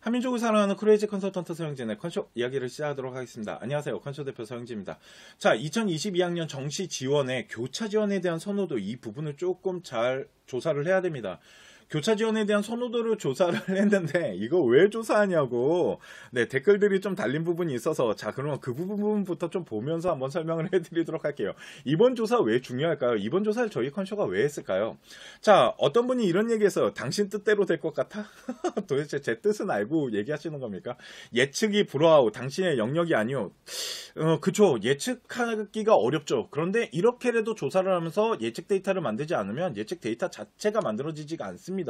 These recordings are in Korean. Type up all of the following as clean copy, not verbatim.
한민족을 사랑하는 크레이지 컨설턴트 서영진의 컨쇼 이야기를 시작하도록 하겠습니다. 안녕하세요. 컨쇼 대표 서영진입니다. 자, 2022학년 정시 지원에 교차 지원에 대한 선호도 이 부분을 조금 잘 조사를 해야 됩니다. 교차 지원에 대한 선호도를 조사를 했는데 이거 왜 조사하냐고 댓글들이 좀 달린 부분이 있어서 자, 그러면 그 부분부터 좀 보면서 한번 설명을 해드리도록 할게요. 이번 조사 왜 중요할까요? 이번 조사를 저희 컨쇼가 왜 했을까요? 자, 어떤 분이 이런 얘기했어요. 당신 뜻대로 될 것 같아? 도대체 제 뜻은 알고 얘기하시는 겁니까? 예측이 불허하고 당신의 영역이 아니오. 그쵸. 예측하기가 어렵죠. 그런데 이렇게라도 조사를 하면서 예측 데이터를 만들지 않으면 예측 데이터 자체가 만들어지지가 않습니다.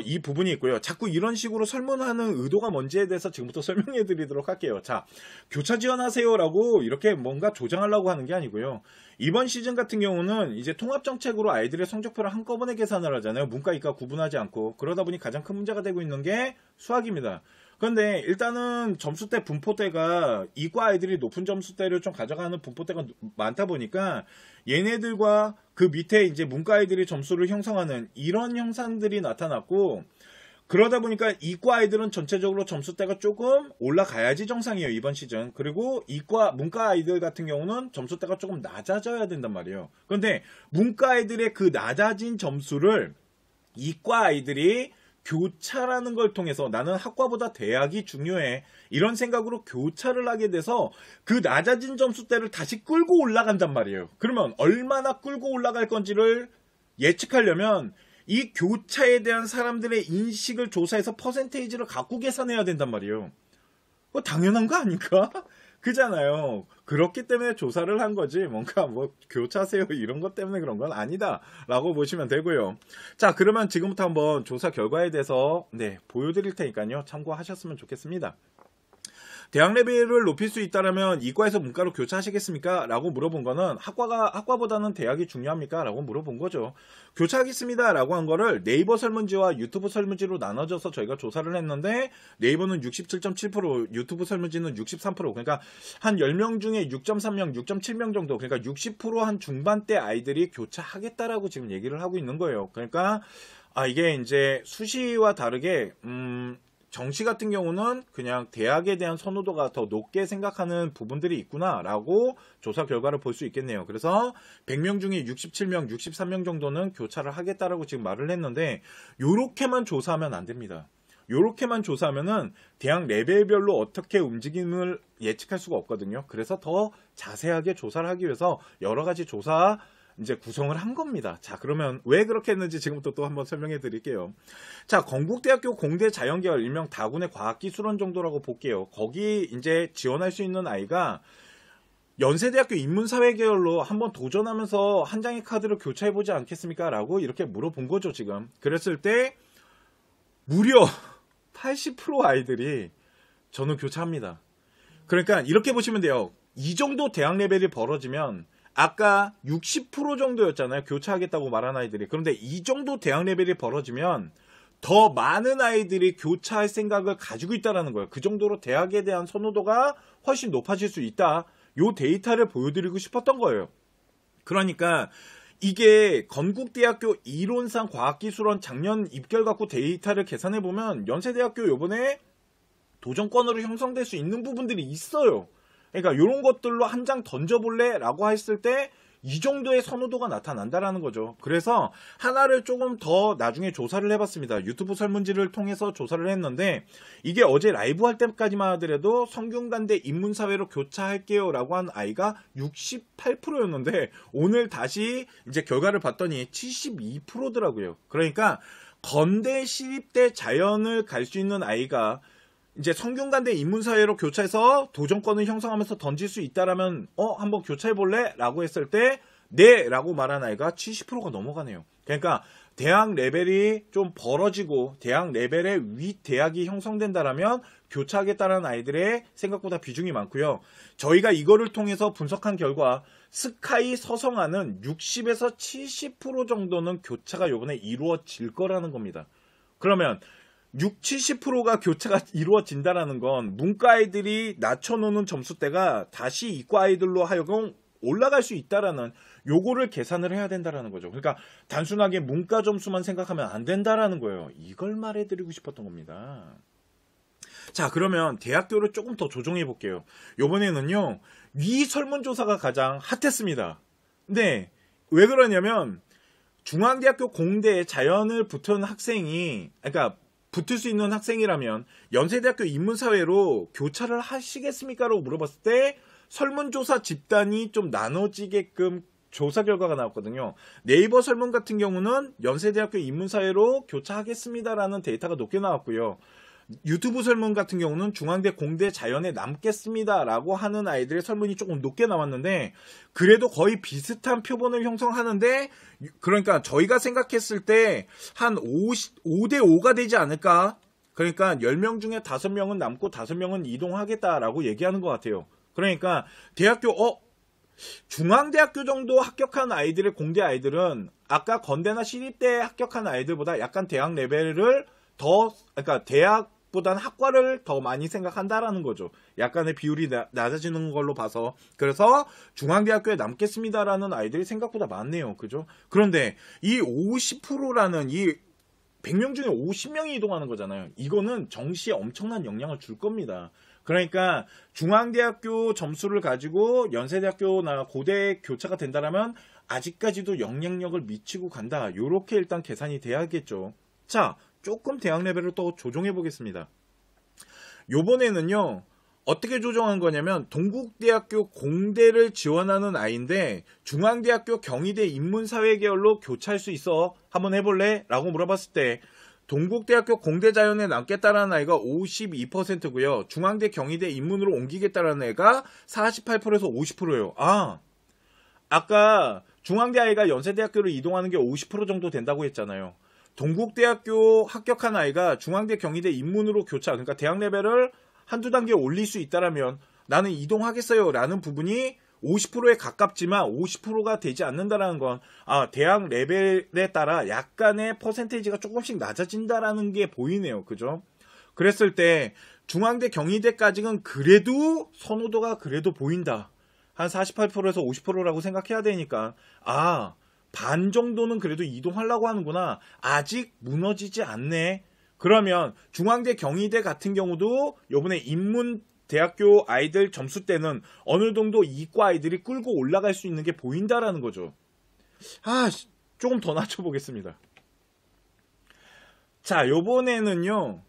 이 부분이 있고요. 자꾸 이런 식으로 설문하는 의도가 뭔지에 대해서 지금부터 설명해 드리도록 할게요. 자, 교차 지원하세요 라고 이렇게 뭔가 조장하려고 하는 게 아니고요. 이번 시즌 같은 경우는 이제 통합정책으로 아이들의 성적표를 한꺼번에 계산을 하잖아요. 문과, 이과 구분하지 않고. 그러다 보니 가장 큰 문제가 되고 있는 게 수학입니다. 그런데 일단은 점수대 분포대가 이과 아이들이 높은 점수대를 좀 가져가는 분포대가 많다 보니까 얘네들과 그 밑에 이제 문과 아이들이 점수를 형성하는 이런 형상들이 나타났고, 그러다 보니까 이과 아이들은 전체적으로 점수대가 조금 올라가야지 정상이에요, 이번 시즌. 그리고 문과 아이들 같은 경우는 점수대가 조금 낮아져야 된단 말이에요. 그런데 문과 아이들의 그 낮아진 점수를 이과 아이들이 교차라는 걸 통해서 나는 학과보다 대학이 중요해 이런 생각으로 교차를 하게 돼서 그 낮아진 점수대를 다시 끌고 올라간단 말이에요. 그러면 얼마나 끌고 올라갈 건지를 예측하려면 이 교차에 대한 사람들의 인식을 조사해서 퍼센테이지를 갖고 계산해야 된단 말이에요. 당연한 거 아닌가? 그잖아요. 그렇기 때문에 조사를 한 거지 뭔가 교차세요 이런 것 때문에 그런 건 아니다 라고 보시면 되고요. 자, 그러면 지금부터 한번 조사 결과에 대해서 보여드릴 테니까요. 참고하셨으면 좋겠습니다. 대학 레벨을 높일 수 있다면 이과에서 문과로 교차하시겠습니까? 라고 물어본 거는 학과보다는 대학이 중요합니까? 라고 물어본 거죠. 교차하겠습니다 라고 한 거를 네이버 설문지와 유튜브 설문지로 나눠져서 저희가 조사를 했는데 네이버는 67.7%, 유튜브 설문지는 63%, 그러니까 한 10명 중에 6.3명, 6.7명 정도, 그러니까 60%한 중반대 아이들이 교차하겠다라고 지금 얘기를 하고 있는 거예요. 그러니까 이게 이제 수시와 다르게 정시 같은 경우는 그냥 대학에 대한 선호도가 더 높게 생각하는 부분들이 있구나 라고 조사 결과를 볼 수 있겠네요. 그래서 100명 중에 67명, 63명 정도는 교차를 하겠다라고 지금 말을 했는데 요렇게만 조사하면 안 됩니다. 요렇게만 조사하면은 대학 레벨별로 어떻게 움직임을 예측할 수가 없거든요. 그래서 더 자세하게 조사를 하기 위해서 여러 가지 조사 이제 구성을 한 겁니다. 자, 그러면 왜 그렇게 했는지 지금부터 또 한번 설명해 드릴게요. 자, 건국대학교 공대 자연계열 일명 다군의 과학기술원 정도라고 볼게요. 거기 이제 지원할 수 있는 아이가 연세대학교 인문사회계열로 한번 도전하면서 한 장의 카드를 교차해 보지 않겠습니까? 라고 이렇게 물어본 거죠, 지금. 그랬을 때 무려 80% 아이들이 저는 교차합니다. 그러니까 이렇게 보시면 돼요. 이 정도 대학 레벨이 벌어지면 아까 60% 정도였잖아요. 교차하겠다고 말한 아이들이. 그런데 이 정도 대학 레벨이 벌어지면 더 많은 아이들이 교차할 생각을 가지고 있다는 거예요. 그 정도로 대학에 대한 선호도가 훨씬 높아질 수 있다. 요 데이터를 보여드리고 싶었던 거예요. 그러니까 이게 건국대학교 이론상 과학기술원 작년 입결 갖고 데이터를 계산해보면 연세대학교 요번에 도전권으로 형성될 수 있는 부분들이 있어요. 그러니까 이런 것들로 한 장 던져볼래? 라고 했을 때 이 정도의 선호도가 나타난다라는 거죠. 그래서 하나를 조금 더 나중에 조사를 해봤습니다. 유튜브 설문지를 통해서 조사를 했는데 이게 어제 라이브 할 때까지만 하더라도 성균관대 인문사회로 교차할게요 라고 한 아이가 68%였는데 오늘 다시 이제 결과를 봤더니 72%더라고요. 그러니까 건대 시립대 자연을 갈 수 있는 아이가 이제 성균관대 인문사회로 교차해서 도전권을 형성하면서 던질 수 있다라면 한번 교차해볼래? 라고 했을 때 네! 라고 말한 아이가 70%가 넘어가네요. 그러니까 대학 레벨이 좀 벌어지고 대학 레벨의 윗대학이 형성된다라면 교차하겠다는 아이들의 생각보다 비중이 많고요. 저희가 이거를 통해서 분석한 결과 스카이 서성하는 60에서 70% 정도는 교차가 요번에 이루어질 거라는 겁니다. 그러면 70%가 교차가 이루어진다라는 건 문과 아이들이 낮춰놓는 점수대가 다시 이과 아이들로 하여금 올라갈 수 있다라는 요거를 계산을 해야 된다라는 거죠. 그러니까 단순하게 문과 점수만 생각하면 안 된다라는 거예요. 이걸 말해드리고 싶었던 겁니다. 자, 그러면 대학교를 조금 더 조정해 볼게요. 요번에는요, 위 설문조사가 가장 핫했습니다. 네, 왜 그러냐면 중앙대학교 공대에 자연을 붙은 학생이, 그러니까 붙을 수 있는 학생이라면 연세대학교 인문사회로 교차를 하시겠습니까? 라고 물어봤을 때 설문조사 집단이 좀 나눠지게끔 조사 결과가 나왔거든요. 네이버 설문 같은 경우는 연세대학교 인문사회로 교차하겠습니다라는 데이터가 높게 나왔고요. 유튜브 설문 같은 경우는 중앙대 공대 자연에 남겠습니다라고 하는 아이들의 설문이 조금 높게 나왔는데 그래도 거의 비슷한 표본을 형성하는데 그러니까 저희가 생각했을 때 한 5대 5가 되지 않을까? 그러니까 10명 중에 5명은 남고 5명은 이동하겠다라고 얘기하는 것 같아요. 그러니까 대학교 중앙대학교 정도 합격한 아이들의 공대 아이들은 아까 건대나 시립대 합격한 아이들보다 약간 대학 레벨을 그러니까 대학보다는 학과를 더 많이 생각한다라는 거죠. 약간의 비율이 낮아지는 걸로 봐서. 그래서 중앙대학교에 남겠습니다라는 아이들이 생각보다 많네요. 그죠? 그런데 이 50%라는 이 100명 중에 50명이 이동하는 거잖아요. 이거는 정시에 엄청난 영향을 줄 겁니다. 그러니까 중앙대학교 점수를 가지고 연세대학교나 고대 교차가 된다면 아직까지도 영향력을 미치고 간다. 이렇게 일단 계산이 돼야겠죠. 자, 조금 대학 레벨을 또 조정해 보겠습니다. 요번에는요, 어떻게 조정한 거냐면 동국대학교 공대를 지원하는 아이인데 중앙대학교 경희대 인문사회 계열로 교차할 수 있어? 한번 해볼래? 라고 물어봤을 때 동국대학교 공대자연에 남겠다라는 아이가 52%고요. 중앙대 경희대 인문으로 옮기겠다라는 애가 48%에서 50%예요. 아까 중앙대 아이가 연세대학교로 이동하는 게 50% 정도 된다고 했잖아요. 동국대학교 합격한 아이가 중앙대 경희대 인문으로 교차, 그러니까 대학 레벨을 한두 단계 올릴 수 있다라면 나는 이동하겠어요 라는 부분이 50%에 가깝지만 50%가 되지 않는다라는 건 대학 레벨에 따라 약간의 퍼센테이지가 조금씩 낮아진다라는 게 보이네요. 그죠? 그랬을 때 중앙대 경희대까지는 그래도 선호도가 그래도 보인다. 한 48%에서 50%라고 생각해야 되니까 반 정도는 그래도 이동하려고 하는구나. 아직 무너지지 않네. 그러면 중앙대 경희대 같은 경우도 요번에 인문 대학교 아이들 점수 때는 어느 정도 이과 아이들이 끌고 올라갈 수 있는 게 보인다라는 거죠. 조금 더 낮춰보겠습니다. 자, 요번에는요,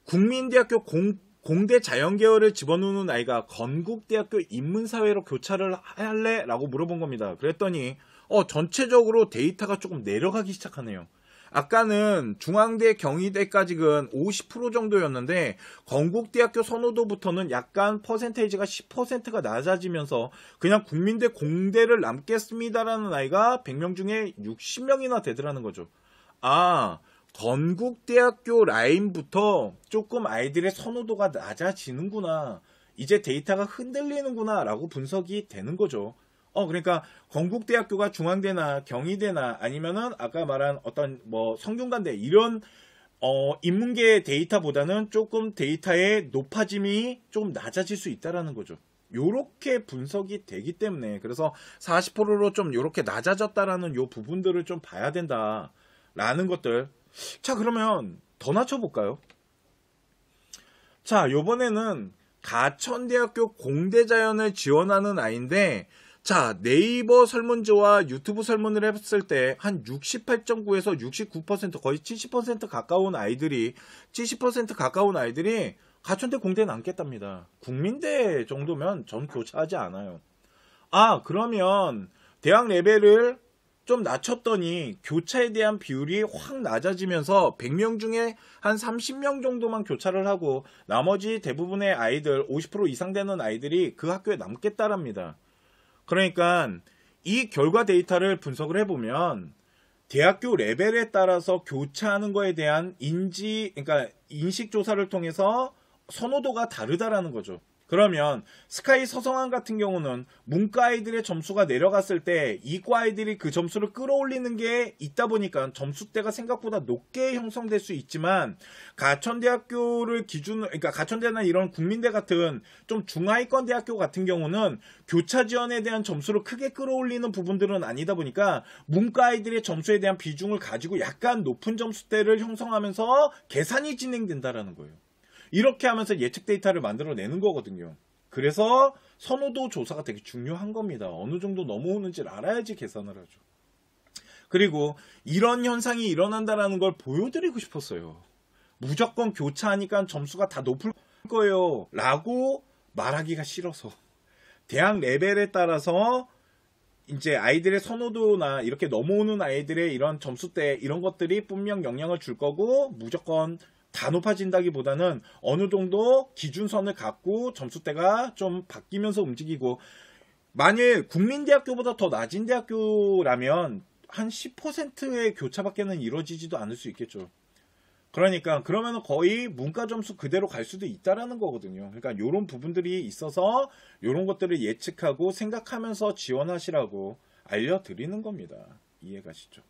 국민대학교 공대 자연계열을 집어넣는 아이가 건국대학교 인문사회로 교차를 할래? 라고 물어본 겁니다. 그랬더니 전체적으로 데이터가 조금 내려가기 시작하네요. 아까는 중앙대 경희대까지는 50% 정도였는데 건국대학교 선호도부터는 약간 퍼센테이지가 10%가 낮아지면서 그냥 국민대 공대를 남겠습니다라는 아이가 100명 중에 60명이나 되더라는 거죠. 건국대학교 라인부터 조금 아이들의 선호도가 낮아지는구나. 이제 데이터가 흔들리는구나 라고 분석이 되는 거죠. 그러니까 건국대학교가 중앙대나 경희대나 아니면은 아까 말한 어떤 성균관대 이런 인문계 데이터보다는 조금 데이터의 높아짐이 조금 낮아질 수 있다라는 거죠. 요렇게 분석이 되기 때문에 그래서 40%로 좀 요렇게 낮아졌다라는 요 부분들을 좀 봐야 된다라는 것들. 자, 그러면 더 낮춰볼까요? 자, 요번에는 가천대학교 공대자연을 지원하는 아이인데 자, 네이버 설문조와 유튜브 설문을 했을 때 한 68.9에서 69% 거의 70% 가까운 아이들이 가천대 공대에 남겠답니다. 국민대 정도면 전 교차하지 않아요. 그러면 대학 레벨을 좀 낮췄더니 교차에 대한 비율이 확 낮아지면서 100명 중에 한 30명 정도만 교차를 하고 나머지 대부분의 아이들 50% 이상 되는 아이들이 그 학교에 남겠다랍니다. 그러니까 이 결과 데이터를 분석을 해보면 대학교 레벨에 따라서 교차하는 거에 대한 그러니까 인식 조사를 통해서 선호도가 다르다라는 거죠. 그러면 스카이 서성한 같은 경우는 문과 아이들의 점수가 내려갔을 때 이과 아이들이 그 점수를 끌어올리는 게 있다 보니까 점수대가 생각보다 높게 형성될 수 있지만 가천대학교를 기준으로, 그러니까 가천대나 이런 국민대 같은 좀 중하위권 대학교 같은 경우는 교차 지원에 대한 점수를 크게 끌어올리는 부분들은 아니다 보니까 문과 아이들의 점수에 대한 비중을 가지고 약간 높은 점수대를 형성하면서 계산이 진행된다라는 거예요. 이렇게 하면서 예측 데이터를 만들어내는 거거든요. 그래서 선호도 조사가 되게 중요한 겁니다. 어느 정도 넘어오는지를 알아야지 계산을 하죠. 그리고 이런 현상이 일어난다는 걸 보여드리고 싶었어요. 무조건 교차하니까 점수가 다 높을 거예요 라고 말하기가 싫어서 대학 레벨에 따라서 이제 아이들의 선호도나 이렇게 넘어오는 아이들의 이런 점수대 이런 것들이 분명 영향을 줄 거고 무조건 다 높아진다기보다는 어느 정도 기준선을 갖고 점수대가 좀 바뀌면서 움직이고, 만일 국민대학교보다 더 낮은 대학교라면 한 10%의 교차밖에는 이루어지지도 않을 수 있겠죠. 그러니까 그러면 거의 문과 점수 그대로 갈 수도 있다라는 거거든요. 그러니까 이런 부분들이 있어서 이런 것들을 예측하고 생각하면서 지원하시라고 알려드리는 겁니다. 이해가시죠?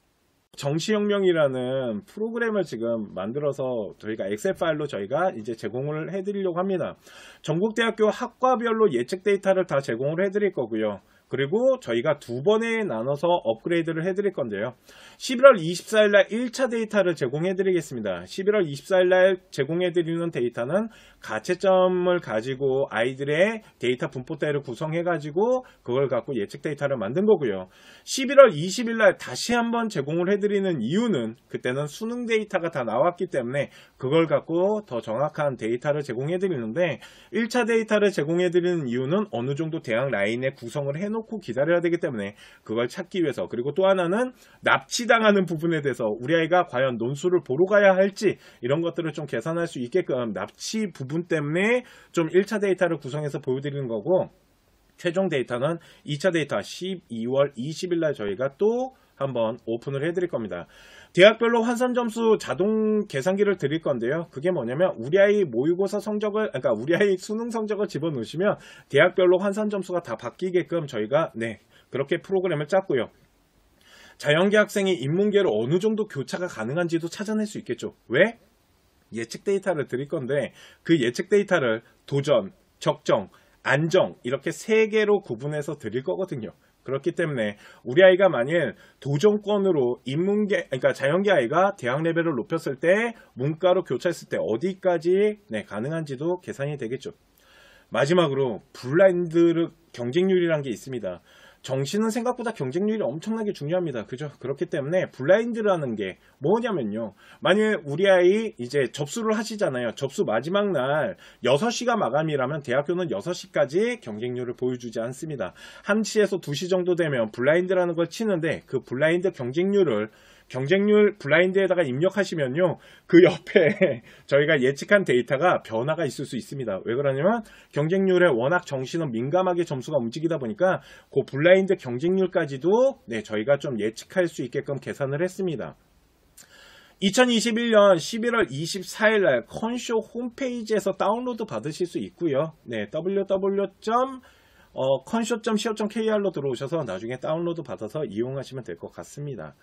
정시혁명이라는 프로그램을 지금 만들어서 저희가 엑셀 파일로 저희가 이제 제공을 해드리려고 합니다. 전국대학교 학과별로 예측 데이터를 다 제공을 해드릴 거고요. 그리고 저희가 두 번에 나눠서 업그레이드를 해드릴 건데요. 11월 24일날 1차 데이터를 제공해드리겠습니다. 11월 24일날 제공해드리는 데이터는 가채점을 가지고 아이들의 데이터 분포대를 구성해가지고 그걸 갖고 예측 데이터를 만든 거고요. 11월 20일날 다시 한번 제공을 해드리는 이유는 그때는 수능 데이터가 다 나왔기 때문에 그걸 갖고 더 정확한 데이터를 제공해드리는데, 1차 데이터를 제공해드리는 이유는 어느 정도 대학 라인에 구성을 해놓고 기다려야 되기 때문에 그걸 찾기 위해서, 그리고 또 하나는 납치당하는 부분에 대해서 우리 아이가 과연 논술을 보러 가야 할지 이런 것들을 좀 계산할 수 있게끔 납치 부분 때문에 좀 1차 데이터를 구성해서 보여드리는 거고, 최종 데이터는 2차 데이터 12월 20일 날 저희가 또 한번 오픈을 해드릴 겁니다. 대학별로 환산 점수 자동 계산기를 드릴 건데요. 그게 뭐냐면 우리 아이 모의고사 성적을, 그러니까 우리 아이 수능 성적을 집어넣으시면 대학별로 환산 점수가 다 바뀌게끔 저희가 그렇게 프로그램을 짰고요. 자연계 학생이 인문계로 어느 정도 교차가 가능한지도 찾아낼 수 있겠죠. 왜? 예측 데이터를 드릴 건데 그 예측 데이터를 도전, 적정, 안정 이렇게 3개로 구분해서 드릴 거거든요. 그렇기 때문에 우리 아이가 만일 도전권으로 인문계, 그러니까 자연계 아이가 대학 레벨을 높였을 때 문과로 교차했을 때 어디까지 가능한지도 계산이 되겠죠. 마지막으로 블라인드 경쟁률이라는 게 있습니다. 정시는 생각보다 경쟁률이 엄청나게 중요합니다. 그죠? 그렇기 때문에 블라인드라는 게 뭐냐면요. 만일 우리 아이 이제 접수를 하시잖아요. 접수 마지막 날 6시가 마감이라면 대학교는 6시까지 경쟁률을 보여주지 않습니다. 1시에서 2시 정도 되면 블라인드라는 걸 치는데 그 블라인드 경쟁률 블라인드에다가 입력하시면요. 그 옆에 저희가 예측한 데이터가 변화가 있을 수 있습니다. 왜 그러냐면 경쟁률에 워낙 정시는 민감하게 점수가 움직이다 보니까 그 블라인드 경쟁률까지도 저희가 좀 예측할 수 있게끔 계산을 했습니다. 2021년 11월 24일 날 컨쇼 홈페이지에서 다운로드 받으실 수 있고요. www.consho.co.kr로 들어오셔서 나중에 다운로드 받아서 이용하시면 될 것 같습니다.